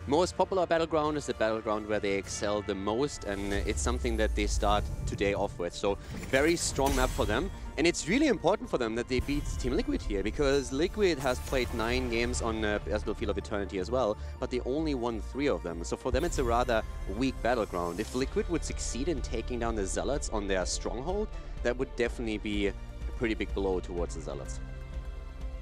Most popular battleground is the battleground where they excel the most, and it's something that they start today off with. So very strong map for them, and it's really important for them that they beat Team Liquid here, because Liquid has played 9 games on Battlefield of Eternity as well, but they only won 3 of them. So for them it's a rather weak battleground. If Liquid would succeed in taking down the Zealots on their stronghold, that would definitely be a pretty big blow towards the Zealots.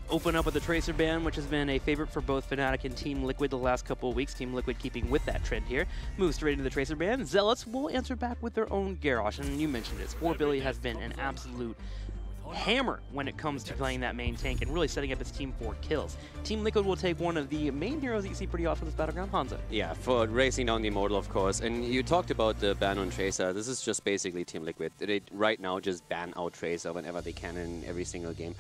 Open up with the Tracer ban, which has been a favorite for both Fnatic and Team Liquid the last couple of weeks. Team Liquid keeping with that trend here. Moves straight into the Tracer ban. Zealots will answer back with their own Garrosh, and you mentioned it. Billy has been an absolute hammer when it comes to playing that main tank and really setting up its team for kills. Team Liquid will take one of the main heroes that you see pretty often in this battleground, Hanzo. Yeah, for racing down the Immortal, of course. And you talked about the ban on Tracer. This is just basically Team Liquid. They right now just ban out Tracer whenever they can in every single game.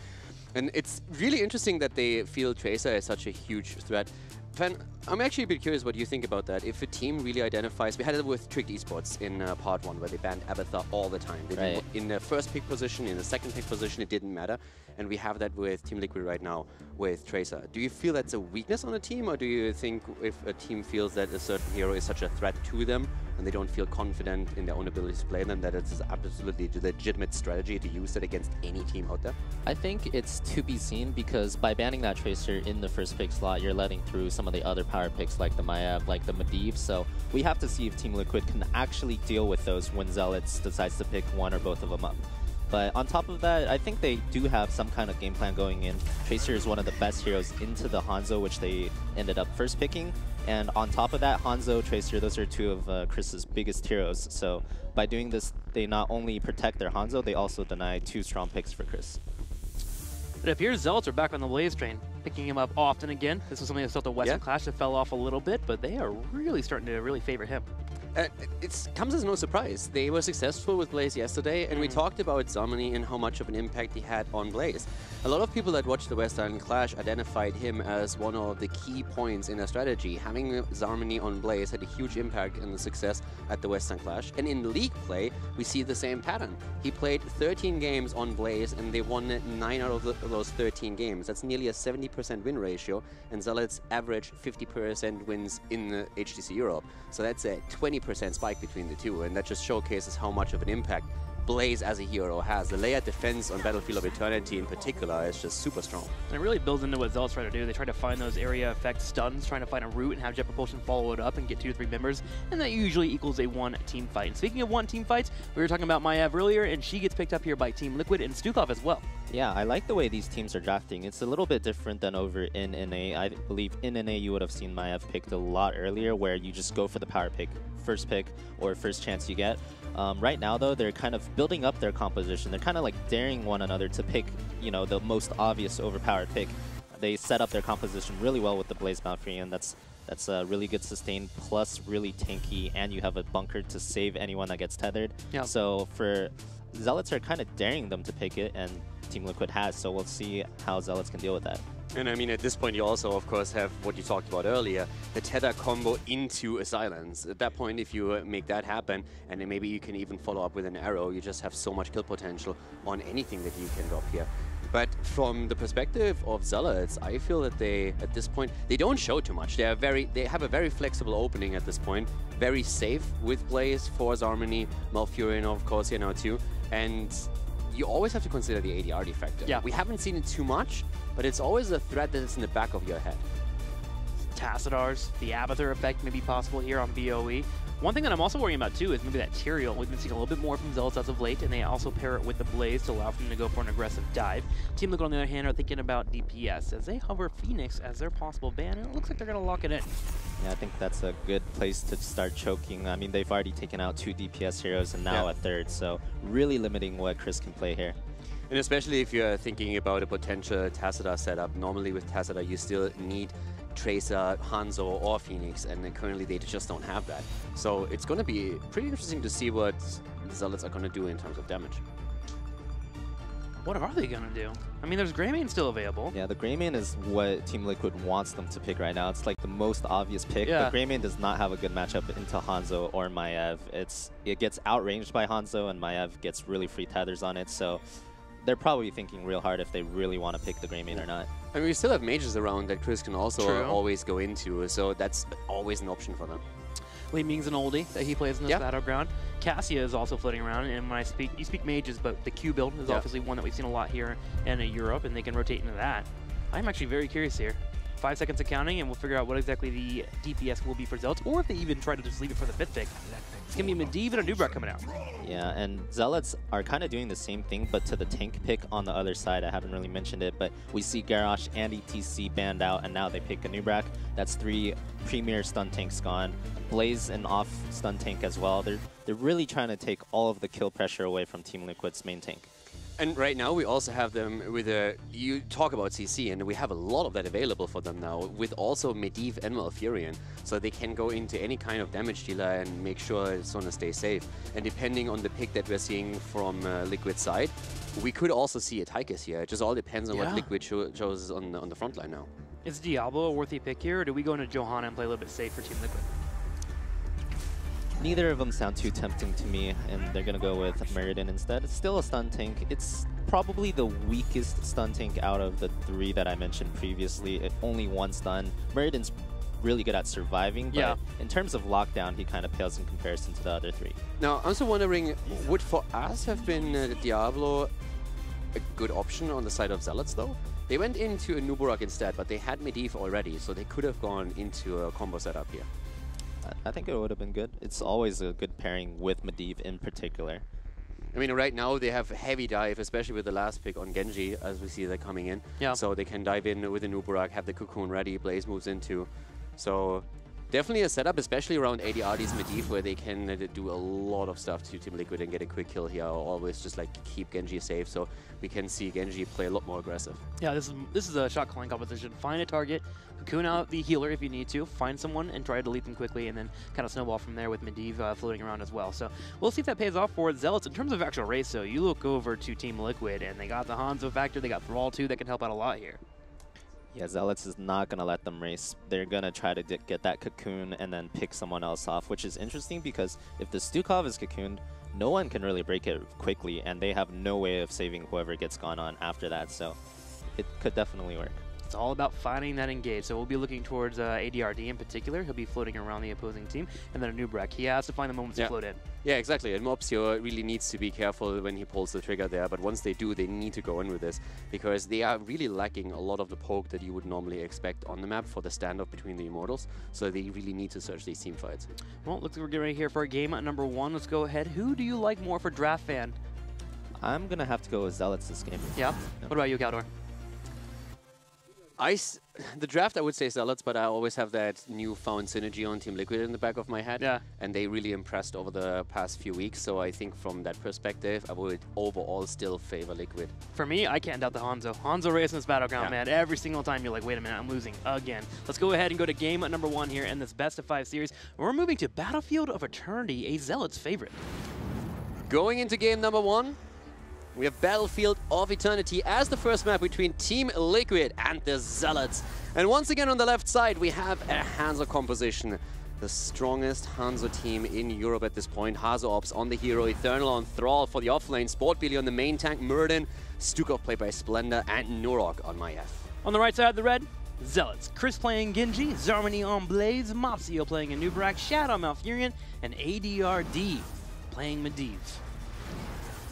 And it's really interesting that they feel Tracer is such a huge threat. Fan, I'm actually a bit curious what you think about that. If a team really identifies, we had it with Tricked Esports in part 1, where they banned Abathur all the time. They did in the first pick position, in the second pick position, it didn't matter. And we have that with Team Liquid right now with Tracer. Do you feel that's a weakness on a team, or do you think if a team feels that a certain hero is such a threat to them, and they don't feel confident in their own ability to play them, that it's absolutely a legitimate strategy to use it against any team out there? I think it's to be seen, because by banning that Tracer in the first pick slot, you're letting through some of the other power picks like the Maiev, like the Medivh. So we have to see if Team Liquid can actually deal with those when Zealots decides to pick one or both of them up. But on top of that, I think they do have some kind of game plan going in. Tracer is one of the best heroes into the Hanzo, which they ended up first picking. And on top of that, Hanzo, Tracer, those are 2 of Chris's biggest heroes. So by doing this, they not only protect their Hanzo, they also deny 2 strong picks for Chris. It appears Zealots are back on the Blaze train, picking him up often again. This was something that felt the Western Clash that fell off a little bit, but they are really starting to really favor him. It comes as no surprise. They were successful with Blaze yesterday, and we talked about Zarmani and how much of an impact he had on Blaze. A lot of people that watched the West Island Clash identified him as one of the key points in their strategy. Having Zarmani on Blaze had a huge impact in the success at the West Island Clash. And in League play, we see the same pattern. He played 13 games on Blaze, and they won 9 out of those 13 games. That's nearly a 70% win ratio, and Zealots average 50% wins in the HGC Europe. So that's a 20% spike between the two, and that just showcases how much of an impact Blaze as a hero has. The layered defense on Battlefield of Eternity in particular is just super strong. And it really builds into what Zealots try to do. They try to find those area effect stuns, trying to find a route and have Jet Propulsion follow it up and get 2 to 3 members, and that usually equals a 1 team fight. And speaking of 1 team fights, we were talking about Maiev earlier, and she gets picked up here by Team Liquid and Stukov as well. Yeah, I like the way these teams are drafting. It's a little bit different than over in NA. I believe in NA you would have seen Maiev picked a lot earlier, where you just go for the power pick, first pick, or first chance you get. Right now, though, they're kind of building up their composition. They're kind of like daring one another to pick, you know, the most obvious overpowered pick. They set up their composition really well with the Blaze Malfrey, and that's a really good sustain, plus really tanky, and you have a bunker to save anyone that gets tethered. Yeah. So for Zealots are kind of daring them to pick it, and Team Liquid has, so we'll see how Zealots can deal with that. And I mean, at this point, you also, of course, have what you talked about earlier, the tether combo into a silence. At that point, if you make that happen, and then maybe you can even follow up with an arrow, you just have so much kill potential on anything that you can drop here. But from the perspective of Zealots, I feel that they, at this point, they don't show too much. They have a very flexible opening at this point, very safe with Blaze for Zarmani, Malfurion, of course, here now too, and you always have to consider the ADR defector. Yeah. We haven't seen it too much, but it's always a threat that is in the back of your head. Tassadars, the Abathur effect may be possible here on BOE. One thing that I'm also worrying about too is maybe that Tyrael. We've been seeing a little bit more from Zealots as of late, and they also pair it with the Blaze to allow for them to go for an aggressive dive. Team Liquid, on the other hand, are thinking about DPS as they hover Phoenix as their possible ban, and it looks like they're going to lock it in. Yeah, I think that's a good place to start choking. I mean, they've already taken out 2 DPS heroes and now a third, so really limiting what Chris can play here. And especially if you're thinking about a potential Tassadar setup, normally with Tassadar you still need Tracer, Hanzo, or Phoenix, and currently they just don't have that. So it's going to be pretty interesting to see what the Zealots are going to do in terms of damage. What are they going to do? I mean, there's Greymane still available. Yeah, the Greymane is what Team Liquid wants them to pick right now. It's like the most obvious pick. Yeah. But Greymane does not have a good matchup into Hanzo or Maiev. It gets outranged by Hanzo, and Maiev gets really free tethers on it. So they're probably thinking real hard if they really want to pick the Greymane or not. I mean, we still have mages around that Chris can also True. always go into, so that's always an option for them. Li Ming's an oldie that he plays in this Yeah. battleground. Cassia is also floating around, and when you speak mages, but the Q build is Yeah. obviously one that we've seen a lot here in Europe, and they can rotate into that. I'm actually very curious here. 5 seconds of counting, and we'll figure out what exactly the DPS will be for Zealots, or if they even try to just leave it for the 5th pick. It's going to be Medivh and a Nubrak coming out. Yeah, and Zealots are kind of doing the same thing, but to the tank pick on the other side. I haven't really mentioned it, but we see Garrosh and ETC banned out, and now they pick a Nubrak. That's 3 premier stun tanks gone. Blaze and off stun tank as well. They're really trying to take all of the kill pressure away from Team Liquid's main tank. And right now we also have them with you talk about CC, and we have a lot of that available for them now, with also Medivh and Malfurion, so they can go into any kind of damage dealer and make sure it's gonna stay safe. And depending on the pick that we're seeing from Liquid's side, we could also see a Tychus here. It just all depends on what Liquid chose on the front line now. Is Diablo a worthy pick here, or do we go into Johanna and play a little bit safe for Team Liquid? Neither of them sound too tempting to me, and they're going to go with Meriden instead. It's still a stun tank. It's probably the weakest stun tank out of the 3 that I mentioned previously. Only 1 stun. Meriden's really good at surviving, but in terms of lockdown, he kind of pales in comparison to the other 3. Now, I'm also wondering, would for us have been Diablo a good option on the side of Zealots, though? They went into a Nubarak instead, but they had Medivh already, so they could have gone into a combo setup here. I think it would have been good. It's always a good pairing with Medivh in particular. I mean, right now they have heavy dive, especially with the last pick on Genji, as we see that coming in. Yeah. So they can dive in with the Nubarak, have the Cocoon ready, Blaze moves into. So definitely a setup, especially around ADRD's Medivh, where they can do a lot of stuff to Team Liquid and get a quick kill here, or always just like keep Genji safe. So we can see Genji play a lot more aggressive. Yeah, this is a shot calling competition. Find a target, cocoon out the healer if you need to, find someone and try to delete them quickly, and then kind of snowball from there with Medivh floating around as well. So we'll see if that pays off for Zealots. In terms of actual race, though, you look over to Team Liquid, and they got the Hanzo factor, they got Thrall too, that can help out a lot here. Yeah, Zealots is not going to let them race. They're going to try to get that cocoon and then pick someone else off, which is interesting because if the Stukov is cocooned, no one can really break it quickly, and they have no way of saving whoever gets gone on after that, so it could definitely work. It's all about finding that engage. So we'll be looking towards ADRD in particular. He'll be floating around the opposing team. And then a Nubrak. He has to find the moments to float in. Yeah, exactly. And Mopsio really needs to be careful when he pulls the trigger there. But once they do, they need to go in with this, because they are really lacking a lot of the poke that you would normally expect on the map for the standoff between the Immortals. So they really need to search these team fights. Well, looks like we're getting ready here for game number 1. Let's go ahead. Who do you like more for draft fan? I'm going to have to go with Zealots this game. Yeah? What about you, Caldor? The draft, I would say Zealots, but I always have that newfound synergy on Team Liquid in the back of my head. Yeah. And they really impressed over the past few weeks, so I think from that perspective, I would overall still favor Liquid. For me, I can't doubt the Hanzo. Hanzo race in this battleground, man. Every single time you're like, wait a minute, I'm losing again. Let's go ahead and go to game number 1 here in this best of 5 series. We're moving to Battlefield of Eternity, a Zealots favorite. Going into game number 1, we have Battlefield of Eternity as the first map between Team Liquid and the Zealots. And once again on the left side, we have a Hanzo composition. The strongest Hanzo team in Europe at this point. Hazo Ops on the hero, Eternal on Thrall for the offlane, Sportbilly on the main tank, Murden, Stukov played by Splendor, and Nurok on my F. On the right side of the red, Zealots. Chris playing Genji, Zarmany on Blaze, Mopsio playing a Nubrak, Shadow Malfurion, and ADRD playing Medivh.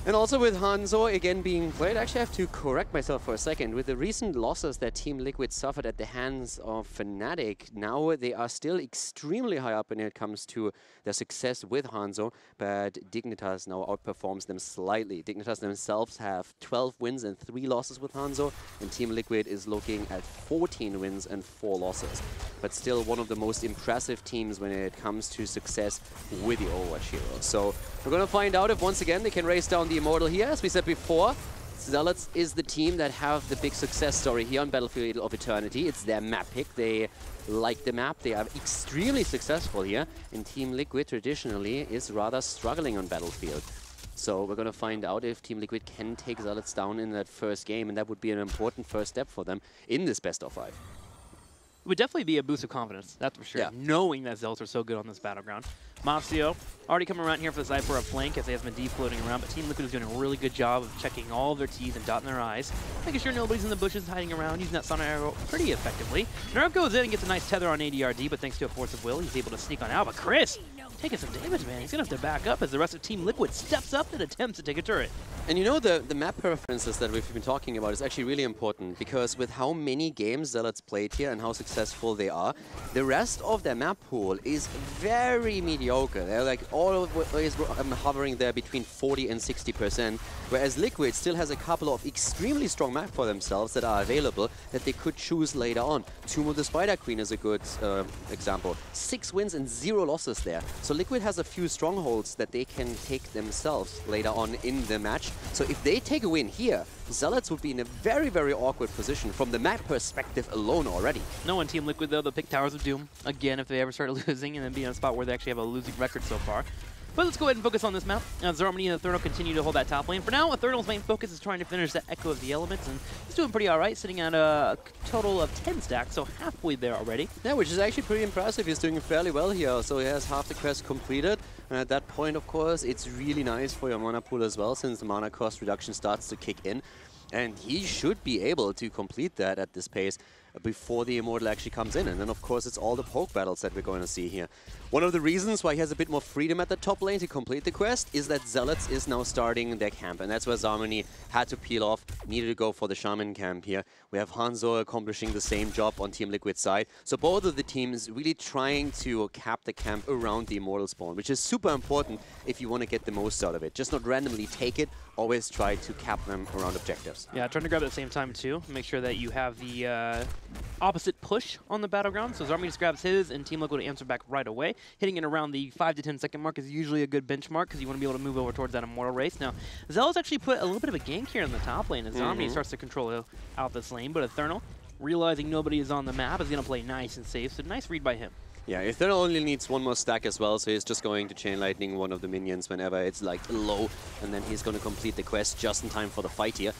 And also with Hanzo again being played, actually I have to correct myself for a second. With the recent losses that Team Liquid suffered at the hands of Fnatic, now they are still extremely high up when it comes to their success with Hanzo, but Dignitas now outperforms them slightly. Dignitas themselves have 12 wins and 3 losses with Hanzo, and Team Liquid is looking at 14 wins and 4 losses. But still one of the most impressive teams when it comes to success with the Overwatch heroes. So we're going to find out if once again they can race down the Immortal here. As we said before, Zealots is the team that have the big success story here on Battlefield of Eternity. It's their map pick. They like the map. They are extremely successful here. And Team Liquid traditionally is rather struggling on Battlefield. So we're going to find out if Team Liquid can take Zealots down in that first game. And that would be an important first step for them in this best of 5. It would definitely be a boost of confidence, that's for sure, Yeah. knowing that Zealots are so good on this battleground. Mafcio already coming around here for the side for a flank as they have been defloating around, but Team Liquid is doing a really good job of checking all of their T's and dotting their I's, making sure nobody's in the bushes hiding around, using that Sonic Arrow pretty effectively. Nerf goes in and gets a nice tether on ADRD, but thanks to a force of will, he's able to sneak on out. But Chris taking some damage, man. He's going to have to back up as the rest of Team Liquid steps up and attempts to take a turret. And you know, the map preferences that we've been talking about is actually really important, because with how many games Zealots played here and how successful they are, the rest of their map pool is very mediocre. They're like always hovering there between 40 and 60%, whereas Liquid still has a couple of extremely strong maps for themselves that are available that they could choose later on. Tomb of the Spider Queen is a good example. 6 wins and 0 losses there. So Liquid has a few strongholds that they can take themselves later on in the match. So if they take a win here, Zealots would be in a very, very awkward position from the map perspective alone already. No one Team Liquid, though, they'll pick Towers of Doom again if they ever start losing and then be in a spot where they actually have a losing record so far. But let's go ahead and focus on this map. Zermany and Eternal continue to hold that top lane. For now, Eternal's main focus is trying to finish that Echo of the Elements, and he's doing pretty alright, sitting at a total of 10 stacks, so halfway there already. Yeah, which is actually pretty impressive. He's doing fairly well here, so he has half the quest completed. And at that point, of course, it's really nice for your mana pool as well, since the mana cost reduction starts to kick in. And he should be able to complete that at this pace before the Immortal actually comes in. And then, of course, it's all the poke battles that we're going to see here. One of the reasons why he has a bit more freedom at the top lane to complete the quest is that Zealots is now starting their camp. And that's where Zarmani had to peel off, needed to go for the Shaman camp here. We have Hanzo accomplishing the same job on Team Liquid's side. So both of the teams really trying to cap the camp around the Immortal spawn, which is super important if you want to get the most out of it. Just not randomly take it, always try to cap them around objectives. Yeah, trying to grab it at the same time too. Make sure that you have the opposite push on the battleground. So Zarmani just grabs his and Team Liquid will answer back right away. Hitting it around the 5 to 10 second mark is usually a good benchmark because you want to be able to move over towards that Immortal race. Now, Zealots actually put a little bit of a gank here in the top lane as Zarmani starts to control out this lane, but Eternal, realizing nobody is on the map, is going to play nice and safe. So nice read by him. Yeah, Eternal only needs one more stack as well, so he's just going to Chain Lightning one of the minions whenever it's like low, and then he's going to complete the quest just in time for the fight here.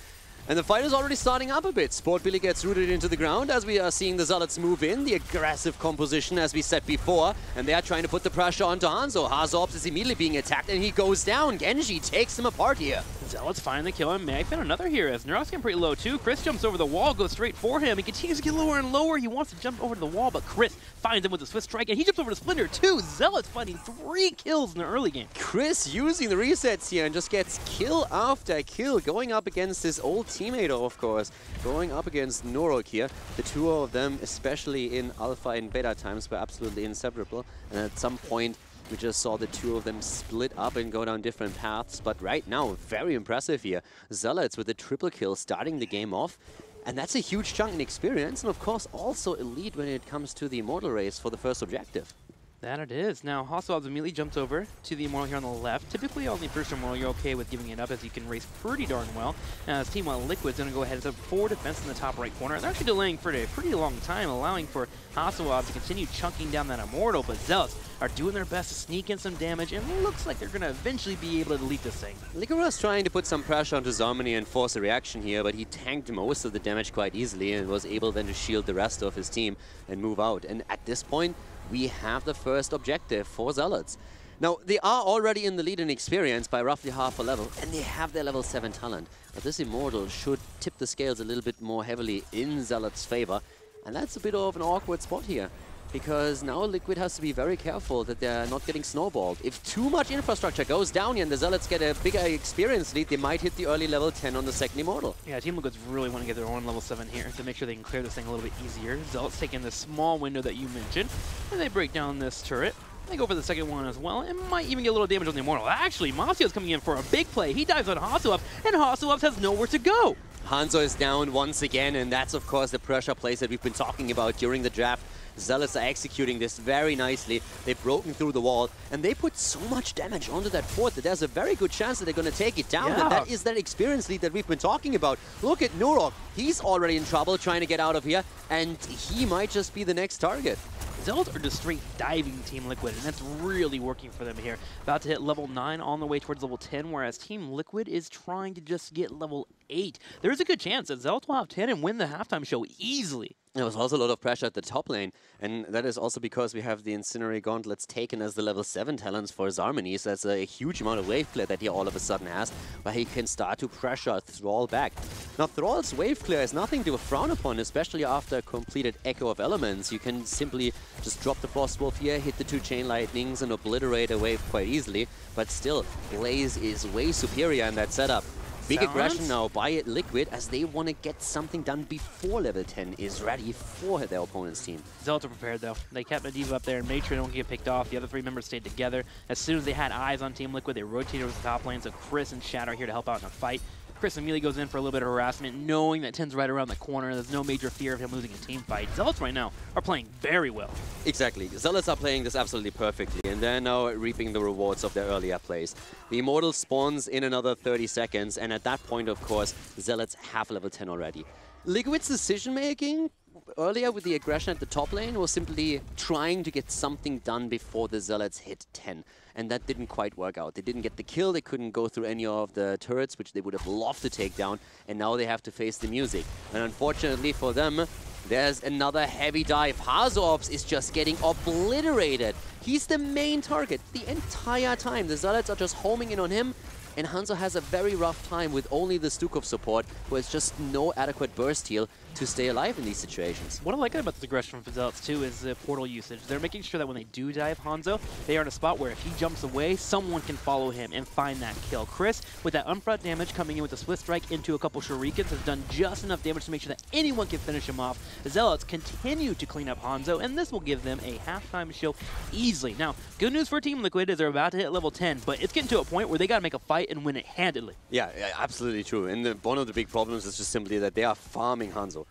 And the fight is already starting up a bit. Sport Billy gets rooted into the ground as we are seeing the Zealots move in. The aggressive composition as we said before. And they are trying to put the pressure onto Hanzo. Hazops is immediately being attacked and he goes down. Genji takes him apart here. Zealots find the kill and may find another here as Neurot's getting pretty low too. Chris jumps over the wall, goes straight for him. He continues to get lower and lower. He wants to jump over to the wall, but Chris finds him with a swift strike and he jumps over to Splinter too. Zealots finding 3 kills in the early game. Chris using the resets here and just gets kill after kill, going up against his old teammate, of course, going up against Norok here. The two of them, especially in alpha and beta times, were absolutely inseparable. And at some point, we just saw the two of them split up and go down different paths. But right now, very impressive here. Zealots with a triple kill starting the game off. And that's a huge chunk in experience. And of course, also elite when it comes to the Immortal race for the first objective. That it is. Now, Hasselhoff immediately jumps over to the Immortal here on the left. Typically, on the first Immortal, you're okay with giving it up as you can race pretty darn well. As Team Liquid's going to go ahead and set 4 defense in the top right corner. They're actually delaying for a pretty long time, allowing for Hasselhoff to continue chunking down that Immortal, but Zealots are doing their best to sneak in some damage, and it looks like they're going to eventually be able to delete this thing. Liquid trying to put some pressure onto Zarmani and force a reaction here, but he tanked most of the damage quite easily and was able then to shield the rest of his team and move out. And at this point, we have the first objective for Zealots. Now, they are already in the lead in experience by roughly half a level, and they have their level 7 talent. But this Immortal should tip the scales a little bit more heavily in Zealots' favor, and that's a bit of an awkward spot here. Because now Liquid has to be very careful that they're not getting snowballed. If too much infrastructure goes down here and the Zealots get a bigger experience lead, they might hit the early level 10 on the second Immortal. Yeah, Team Liquid's really want to get their own level 7 here to make sure they can clear this thing a little bit easier. Zealots taking this small window that you mentioned, and they break down this turret. They go for the second one as well, and might even get a little damage on the Immortal. Actually, Masio's coming in for a big play. He dives on Hasselhoff, and Hasselhoff has nowhere to go. Hanzo is down once again, and that's of course the pressure plays that we've been talking about during the draft. Zealots are executing this very nicely. They've broken through the wall, and they put so much damage onto that fort that there's a very good chance that they're going to take it down. Yeah. And that is that experience lead that we've been talking about. Look at Norok. He's already in trouble trying to get out of here, and he might just be the next target. Zealots are just straight diving Team Liquid, and that's really working for them here. About to hit level 9 on the way towards level 10, whereas Team Liquid is trying to just get level 8. There's a good chance that Zealots will have 10 and win the halftime show easily. There was also a lot of pressure at the top lane, and that is also because we have the Incinerary Gauntlets taken as the level 7 talents for Zarmany, so that's a huge amount of wave clear that he all of a sudden has, where he can start to pressure Thrall back. Now, Thrall's wave clear is nothing to frown upon, especially after a completed Echo of Elements. You can simply just drop the Frostwolf here, hit the 2 Chain Lightnings, and obliterate a wave quite easily, but still, Blaze is way superior in that setup. Big aggression now by Liquid as they want to get something done before level 10 is ready for their opponent's team. Zealots are prepared though. They kept Medivh up there and made sure they don't get picked off. The other 3 members stayed together. As soon as they had eyes on Team Liquid, they rotated over the top lane, so Chris and Shadow are here to help out in a fight. Chris immediately goes in for a little bit of harassment, knowing that 10's right around the corner. There's no major fear of him losing a team fight. Zealots right now are playing very well. Exactly. Zealots are playing this absolutely perfectly, and they're now reaping the rewards of their earlier plays. The Immortal spawns in another 30 seconds, and at that point, of course, Zealots have level 10 already. Liquid's decision-making earlier with the aggression at the top lane was simply trying to get something done before the Zealots hit 10. And that didn't quite work out. They didn't get the kill, they couldn't go through any of the turrets, which they would have loved to take down, and now they have to face the music. And unfortunately for them, there's another heavy dive. Hazorbs is just getting obliterated. He's the main target the entire time. The Zealots are just homing in on him, and Hanzo has a very rough time with only the Stukov support, who has just no adequate burst heal to stay alive in these situations. What I like about the aggression from Zealots too is the portal usage. They're making sure that when they do dive Hanzo, they are in a spot where if he jumps away, someone can follow him and find that kill. Chris, with that unfront damage coming in with a Swift Strike into a couple Shurikens, has done just enough damage to make sure that anyone can finish him off. The Zealots continue to clean up Hanzo, and this will give them a halftime show easily. Now, good news for Team Liquid is they're about to hit level 10, but it's getting to a point where they got to make a fight and win it handedly. Yeah, absolutely true. And one of the big problems is just simply that they are farming Hanzo.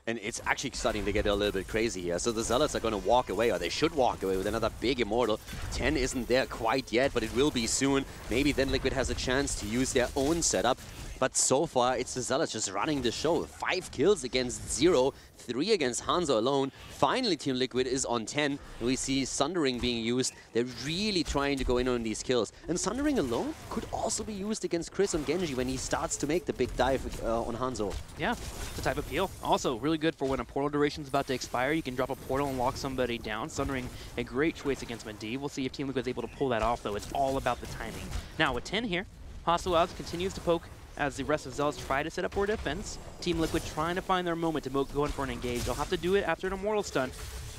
And it's actually starting to get a little bit crazy here. So the Zealots are going to walk away, or they should walk away with another big Immortal. 10 isn't there quite yet, but it will be soon. Maybe then Liquid has a chance to use their own setup. But so far, it's the Zealots just running the show. 5 kills against 0, 3 against Hanzo alone. Finally, Team Liquid is on 10. And we see Sundering being used. They're really trying to go in on these kills. And Sundering alone could also be used against Chris on Genji when he starts to make the big dive on Hanzo. Yeah, it's a type of peel. Also, really good for when a portal duration is about to expire. You can drop a portal and lock somebody down. Sundering, a great choice against Medivh. We'll see if Team Liquid is able to pull that off, though. It's all about the timing. Now, with 10 here, Hostile Wilds continues to poke as the rest of Zealots try to set up for defense. Team Liquid trying to find their moment to go in for an engage. They'll have to do it after an Immortal stun.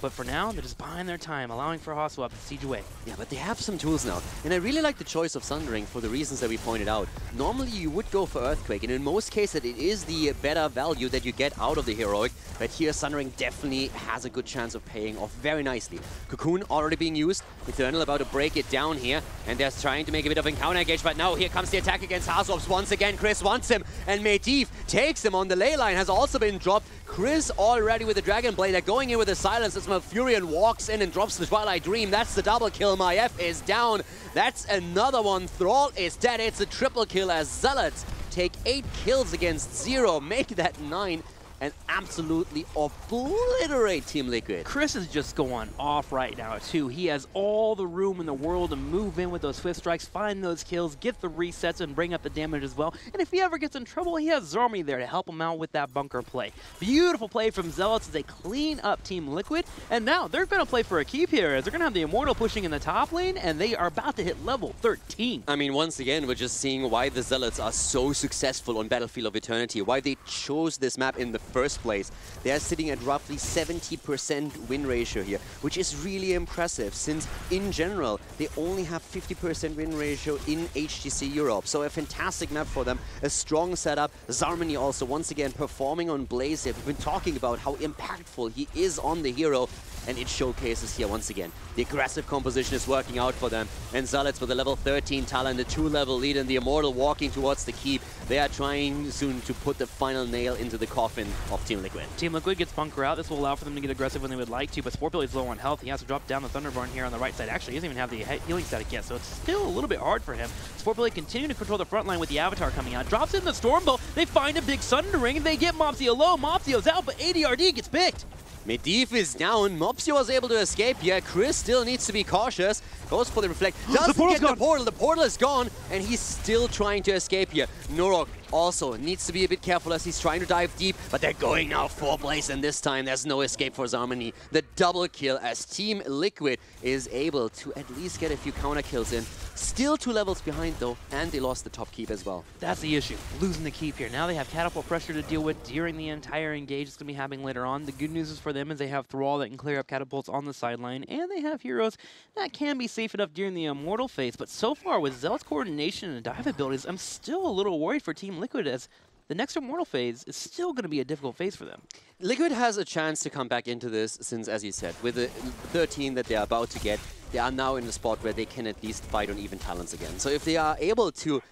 But for now, they're just buying their time, allowing for Hostile to siege away. Yeah, but they have some tools now. And I really like the choice of Sundering for the reasons that we pointed out. Normally, you would go for Earthquake, and in most cases, it is the better value that you get out of the Heroic. But here, Sundering definitely has a good chance of paying off very nicely. Cocoon already being used. Eternal about to break it down here. And they're trying to make a bit of encounter engage. But now, here comes the attack against Hazorbs. Once again, Chris wants him. And Medivh takes him on the ley line. Has also been dropped. Chris already with the Dragon Blade. They're going in with the silence as Malfurion walks in and drops the Twilight Dream. That's the double kill. Maiev is down. That's another one. Thrall is dead. It's a triple kill as Zealots take 8 kills against 0. Make that 9 and absolutely obliterate Team Liquid. Chris is just going off right now, too. He has all the room in the world to move in with those Swift Strikes, find those kills, get the resets, and bring up the damage as well. And if he ever gets in trouble, he has Zarmany there to help him out with that bunker play. Beautiful play from Zealots as they clean up Team Liquid. And now they're going to play for a keep here, as they're going to have the Immortal pushing in the top lane, and they are about to hit level 13. I mean, once again, we're just seeing why the Zealots are so successful on Battlefield of Eternity, why they chose this map in the first place. They are sitting at roughly 70% win ratio here, which is really impressive since in general they only have 50% win ratio in HGC Europe. So a fantastic map for them, a strong setup. Zarmany also once again performing on Blaze here. We've been talking about how impactful he is on the hero, and it showcases here once again. The aggressive composition is working out for them. And Zealots with a level 13 talent, a 2-level lead, and the Immortal walking towards the keep. They are trying soon to put the final nail into the coffin of Team Liquid. Team Liquid gets bunker out. This will allow for them to get aggressive when they would like to, but Sportbilly is low on health. He has to drop down the Thunderborn here on the right side. Actually, he doesn't even have the healing static yet, so it's still a little bit hard for him. Sportbilly continuing to control the front line with the Avatar coming out. Drops in the Stormbolt. They find a big Sundering. They get Mopsio low. Mopsio's out, but ADRD gets picked. Medivh is down. Mopsio was able to escape here. Chris still needs to be cautious. Goes for the reflect. Doesn't get the portal. The portal is gone, and he's still trying to escape here. Norok also needs to be a bit careful as he's trying to dive deep, but they're going now 4 plays, and this time there's no escape for Zarmani. The double kill as Team Liquid is able to at least get a few counter kills in. Still 2 levels behind though, and they lost the top keep as well. That's the issue, losing the keep here. Now they have catapult pressure to deal with during the entire engage. It's going to be happening later on. The good news is for them is they have Thrall that can clear up catapults on the sideline, and they have heroes that can be safe enough during the Immortal phase. But so far, with Zealot's coordination and dive abilities, I'm still a little worried for Team Liquid as the next Immortal phase is still going to be a difficult phase for them. Liquid has a chance to come back into this since, as you said, with the 13 that they're about to get, they are now in the spot where they can at least fight on even talents again. So if they are able to,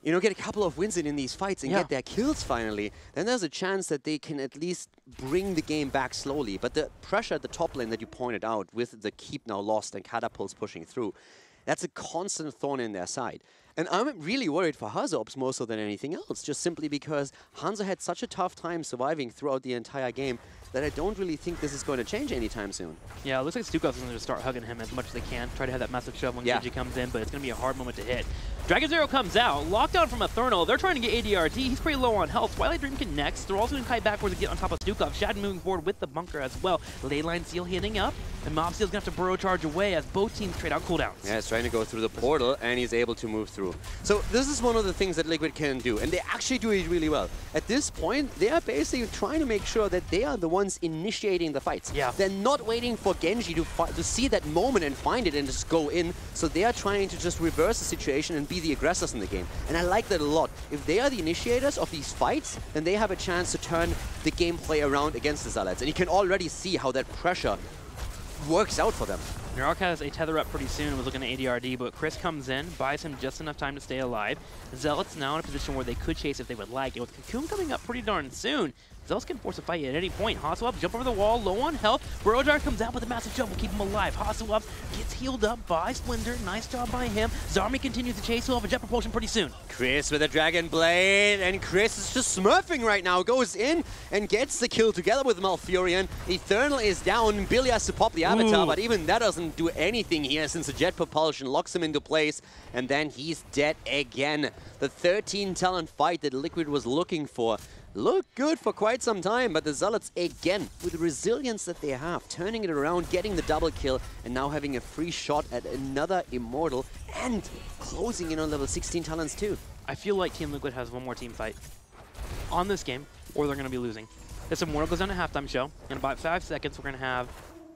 you know, get a couple of wins in these fights and get their kills finally, then there's a chance that they can at least bring the game back slowly. But the pressure at the top lane that you pointed out, with the keep now lost and catapults pushing through, that's a constant thorn in their side. And I'm really worried for Hazorps more so than anything else, just simply because Hanzo had such a tough time surviving throughout the entire game that I don't really think this is going to change anytime soon. Yeah, it looks like Stukov is going to start hugging him as much as they can, try to have that massive shove when Genji comes in, but it's going to be a hard moment to hit. Dragon Zero comes out, lockdown from Eternal. They're trying to get ADRD. He's pretty low on health. Twilight Dream connects. They're also going to kite backwards to get on top of Stukov. Shad moving forward with the bunker as well. Leyline Seal hitting up, and Mob Seal's going to have to burrow charge away as both teams trade out cooldowns. Yeah, he's trying to go through the portal, and he's able to move through. So this is one of the things that Liquid can do, and they actually do it really well. At this point, they are basically trying to make sure that they are the ones initiating the fights. Yeah. They're not waiting for Genji to see that moment and find it and just go in. So they are trying to just reverse the situation and be the aggressors in the game. And I like that a lot. If they are the initiators of these fights, then they have a chance to turn the gameplay around against the Zealots. And you can already see how that pressure works out for them. Narok has a tether up pretty soon and was looking at ADRD, but Chris comes in, buys him just enough time to stay alive. Zealots now in a position where they could chase if they would like. And with Cocoon coming up pretty darn soon, Zealots can force a fight at any point. Hasselhoff jump over the wall, low on health. Burrowjar comes out with a massive jump, will keep him alive. Hasselhoff gets healed up by Splinter. Nice job by him. Zarmi continues to chase. He'll have a jet propulsion pretty soon. Chris with a Dragon Blade, and Chris is just smurfing right now. Goes in and gets the kill together with Malfurion. Eternal is down. Billy has to pop the Avatar, but even that doesn't do anything here since the jet propulsion locks him into place, and then he's dead again. The 13 talent fight that Liquid was looking for looked good for quite some time, but the Zealots again, with the resilience that they have, turning it around, getting the double kill, and now having a free shot at another Immortal, and closing in on level 16 talents too. I feel like Team Liquid has one more team fight on this game, or they're going to be losing. This Immortal goes down to halftime show. In about 5 seconds, we're going to have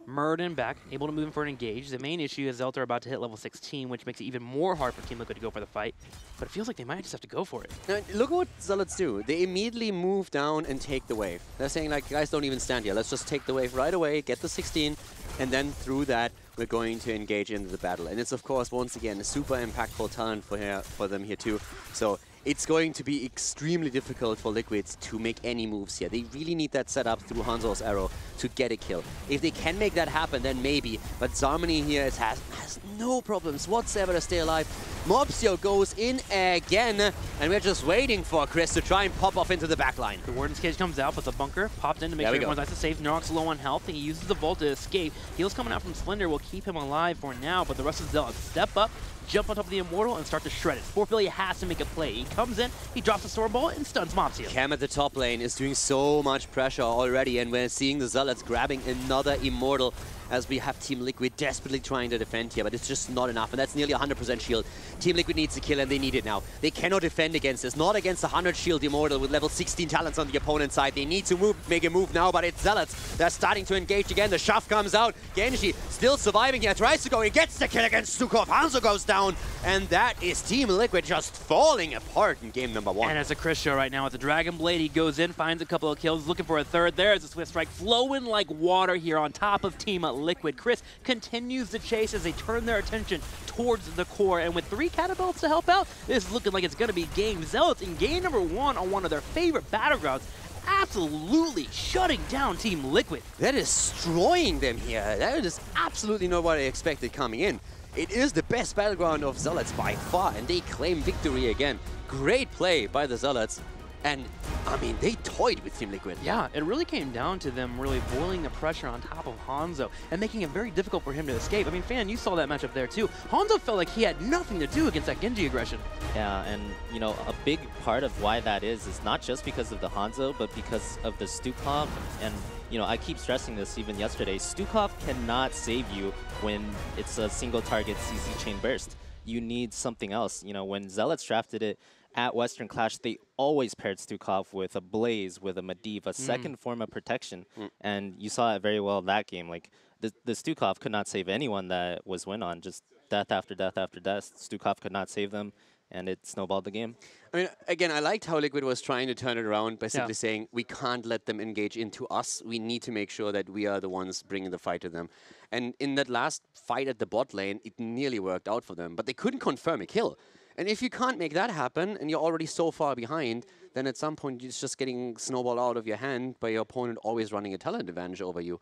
Murden back, able to move in for an engage. The main issue is Zelta are about to hit level 16, which makes it even more hard for Team Liquid to go for the fight. But it feels like they might just have to go for it. Now, look at what Zealots do. They immediately move down and take the wave. They're saying, like, guys, don't even stand here. Let's just take the wave right away, get the 16, and then through that, we're going to engage into the battle. And it's, of course, once again, a super impactful talent for them here, too. So it's going to be extremely difficult for Liquids to make any moves here. They really need that setup through Hanzo's arrow to get a kill. If they can make that happen, then maybe. But Zarmani here has no problems whatsoever to stay alive. Mobsio goes in again, and we're just waiting for Chris to try and pop off into the backline. The Warden's Cage comes out, but the bunker popped in to make sure everyone's nice and safe. Narok's low on health, and he uses the Volt to escape. Heals coming out from Slender will keep him alive for now, but the rest of the Zealots step up, jump on top of the Immortal, and start to shred it. Sportbilly has to make a play. He comes in, he drops the sword ball, and stuns Mobsio. Cam at the top lane is doing so much pressure already, and we're seeing the Zealots grabbing another Immortal as we have Team Liquid desperately trying to defend here, but it's just not enough, and that's nearly 100% shield. Team Liquid needs to kill, and they need it now. They cannot defend against this, not against a 100 shield Immortal with level 16 talents on the opponent's side. They need to make a move now, but it's Zealots. They're starting to engage again. The shove comes out. Genji still surviving here, tries to go. He gets the kill against Stukov. Hanzo goes down, and that is Team Liquid just falling apart in game number 1. And it's a Chris show right now with the Dragon Blade. He goes in, finds a couple of kills, looking for a third. There's a Swift Strike flowing like water here on top of Team Liquid. Chris continues the chase as they turn their attention towards the core, and with 3 catapults to help out, this is looking like it's going to be game. Zealots in game number 1 on one of their favorite battlegrounds, absolutely shutting down Team Liquid. That is destroying them here. That is absolutely not what I expected coming in. It is the best battleground of Zealots by far, and they claim victory again. Great play by the Zealots. And, I mean, they toyed with Team Liquid. Yeah, it really came down to them really boiling the pressure on top of Hanzo and making it very difficult for him to escape. I mean, Fan, you saw that matchup there too. Hanzo felt like he had nothing to do against that Genji aggression. Yeah, and, you know, big part of why that is not just because of the Hanzo, but because of the Stukov. And, you know, I keep stressing this even yesterday. Stukov cannot save you when it's a single target CC chain burst. You need something else. You know, when Zealots drafted it at Western Clash, they always paired Stukov with a Blaze, with a Medivh, a second form of protection. And you saw it very well in that game. Like, the Stukov could not save anyone that was win on. Just death after death after death. Stukov could not save them, and it snowballed the game. I mean, again, I liked how Liquid was trying to turn it around by simply saying, we can't let them engage into us. We need to make sure that we are the ones bringing the fight to them. And in that last fight at the bot lane, it nearly worked out for them. But they couldn't confirm a kill. And if you can't make that happen, and you're already so far behind, then at some point it's just getting snowballed out of your hand by your opponent always running a talent advantage over you.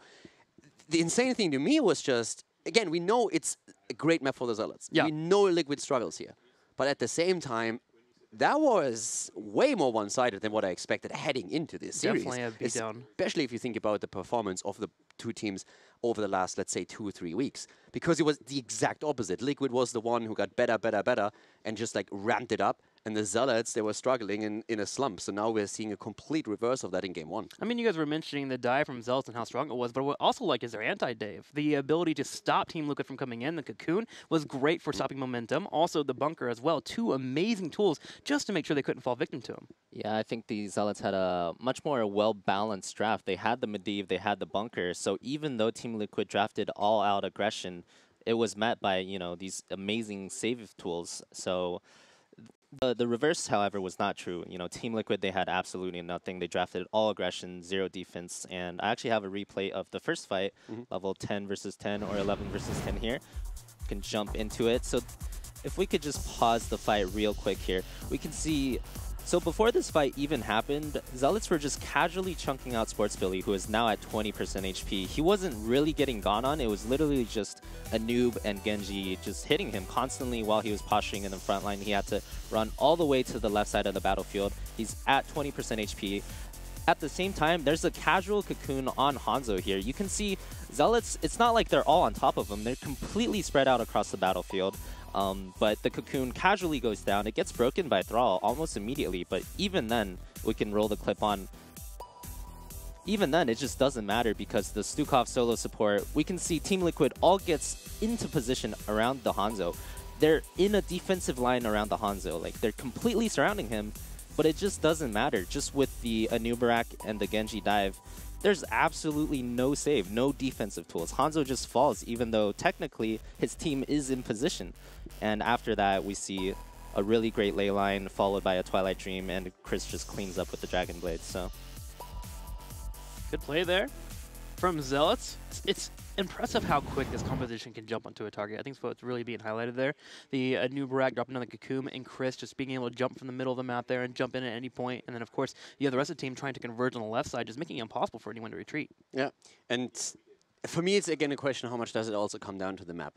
The insane thing to me was just, again, we know it's a great map for the Zealots. We know Liquid struggles here. But at the same time, that was way more one-sided than what I expected heading into this series. Definitely a beatdown. Especially if you think about the performance of the two teams over the last, let's say, 2 or 3 weeks. Because it was the exact opposite. Liquid was the one who got better, better, better, and just like ramped it up. And the Zealots, they were struggling in a slump. So now we're seeing a complete reverse of that in Game 1. I mean, you guys were mentioning the dive from Zealots and how strong it was, but what I also like is their anti-dive. The ability to stop Team Liquid from coming in. The Cocoon was great for stopping momentum. Also, the Bunker as well. 2 amazing tools just to make sure they couldn't fall victim to him. Yeah, I think the Zealots had a much more well-balanced draft. They had the Medivh, they had the Bunker. So even though Team Liquid drafted all-out aggression, it was met by, you know, these amazing save tools. So the reverse, however, was not true. You know, Team Liquid, they had absolutely nothing. They drafted all aggression, 0 defense. And I actually have a replay of the first fight, level 10 versus 10 or 11 versus 10 here. You can jump into it. So if we could just pause the fight real quick here, we can see. So before this fight even happened, Zealots were just casually chunking out Sports Billy, who is now at 20% HP. He wasn't really getting gone on. It was literally just a noob and Genji just hitting him constantly while he was posturing in the front line. He had to run all the way to the left side of the battlefield. He's at 20% HP. At the same time, there's a casual Cocoon on Hanzo here. You can see Zealots, it's not like they're all on top of him. They're completely spread out across the battlefield. But the Cocoon casually goes down. It gets broken by Thrall almost immediately, but even then, we can roll the clip on. Even then, it just doesn't matter because the Stukov solo support, we can see Team Liquid all gets into position around the Hanzo. They're in a defensive line around the Hanzo. Like, they're completely surrounding him, but it just doesn't matter. Just with the Anubarak and the Genji dive, there's absolutely no save, no defensive tools. Hanzo just falls, even though technically his team is in position. And after that, we see a really great ley line followed by a Twilight Dream, and Chris just cleans up with the Dragon Blade. So good play there from Zealots. It's impressive how quick this composition can jump onto a target. I think that's what's really being highlighted there. The new Barak dropping on the Cocoon, and Chris just being able to jump from the middle of the map there and jump in at any point. And then, of course, you have the rest of the team trying to converge on the left side, just making it impossible for anyone to retreat. Yeah, and for me, it's again a question, how much does it also come down to the map?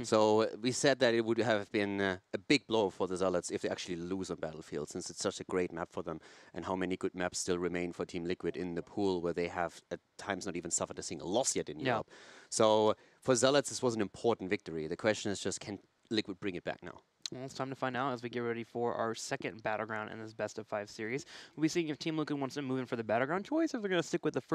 So we said that it would have been a big blow for the Zealots if they actually lose on Battlefield, since it's such a great map for them, and how many good maps still remain for Team Liquid in the pool where they have at times not even suffered a single loss yet in Europe. So for Zealots, this was an important victory. The question is just, can Liquid bring it back now? Well, it's time to find out as we get ready for our second Battleground in this best-of-5 series. We'll be seeing if Team Liquid wants to move in for the Battleground choice, or if they're going to stick with the first